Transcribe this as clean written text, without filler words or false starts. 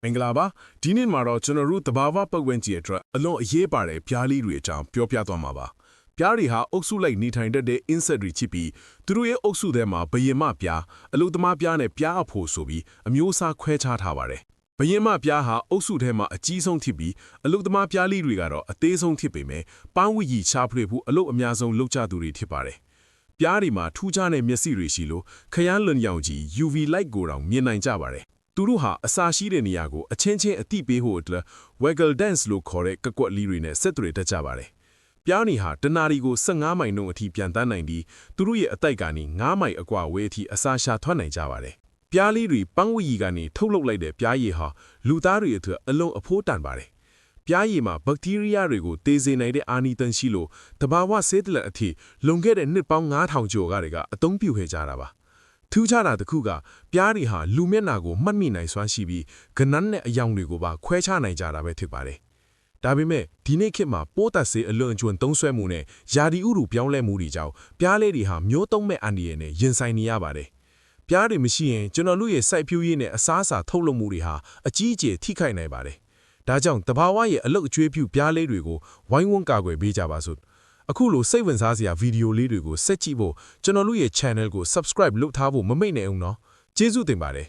မင်္ဂလာပါဒီနေ့မှာတော့ကျွန်တော်တို့တဘာဝပတ်ဝန်းကျင်အတွက်အလွန်အရေးပါတဲ့ပြားလေးတွေအကြောင်းပြောပြသွားမှာပါပြားတွေဟာအုပ်စုလိုက်နေထိုင်တတ်တဲ့ insect တွေဖြစ်ပြီးသူတို့ရဲ့အုပ်စုထဲမှာဘယင်မပြားအလုသမားပြားနဲ့ပြားအဖို့ဆိုပြီးအမျိုးအစားခွဲခြားထားပါတယ်ဘယင်မပြားဟာအုပ်စုထဲမှာအကြီးဆုံးဖြစ်ပြီးအလုသမားပြားလေးတွေကတော့အသေးဆုံးဖြစ်ပေမဲ့ပန်းဝီကြီးရှားဖွေဖို့အလုအများဆုံးလုပ်ကြသူတွေဖြစ်ပါတယ်ပြားတွေမှာထူးခြားတဲ့မျက်စိတွေရှိလို့ခရမ်းလွန်ရောင်ကြီး UV light ကိုတောင်မြင်နိုင်ကြပါတယ်သူတို့ဟာအစာရှိတဲ့နေရာကိုအချင်းချင်းအတိပေးဖို့အတွက် waggle dance လို့ခေါ်တဲ့ကကွက်လေးတွေနဲ့ဆက်သွယ်တတ်ကြပါတယ်။ပြားနီဟာတနာရီကို15မိုင်နှုန်းအထိပြန်တန်းနိုင်ပြီးသူတို့ရဲ့အတိုက်ကနေ9မိုင်အကွာဝေးအထိအစာရှာထွက်နိုင်ကြပါတယ်။ပြားလေးတွေပန်းဝီကြီးကနေထုတ်လုပ်လိုက်တဲ့ပြားရည်ဟာလူသားတွေအတွက်အလုံးအဖိုးတန်ပါတယ်။ပြားရည်မှာဘက်တီးရီးယားတွေကိုတေးစေနိုင်တဲ့အာနီတန်ရှိလို့တဘာဝဆေးတလက်အထိလွန်ခဲ့တဲ့နှစ်ပေါင်း9000ကျော်ကတည်းကအသုံးပြုခဲ့ကြတာပါ။ထူးခြားတာတစ်ခုကပြားတွေဟာလူမျက်နှာကိုမှတ်မိနိုင်စွမ်းရှိပြီးကနန်းနဲ့အယောင်တွေကိုပါခွဲခြားနိုင်ကြတာပဲဖြစ်ပါတယ်။ဒါပေမဲ့ဒီနေ့ခေတ်မှာပိုးသက်စေအလွန်အကျွံသုံးဆွဲမှုနဲ့ယာဒီဥတုပြောင်းလဲမှုတွေကြောင့်ပြားလေးတွေဟာမျိုးတုံးမဲ့အန္တရာယ်နဲ့ရင်ဆိုင်နေရပါတယ်။ပြားတွေမရှိရင်ကျွန်တော်တို့ရဲ့စိုက်ပျိုးရေးနဲ့အစားအစာထုတ်လုပ်မှုတွေဟာအကြီးအကျယ်ထိခိုက်နိုင်ပါတယ်။ဒါကြောင့်တဘာဝရဲ့အလုတ်အကျွေးပြုပြားလေးတွေကိုဝိုင်းဝန်းကာကွယ်ပေးကြပါစို့။အခုလိုစိတ်ဝင်စားစရာဗီဒီယိုလေးတွေကိုဆက်ကြည့်ဖို့ကျွန်တော်တို့ရဲ့ channel ကို subscribe လုပ်ထားဖို့မမေ့နဲ့အောင်နော်ကျေးဇူးတင်ပါတယ်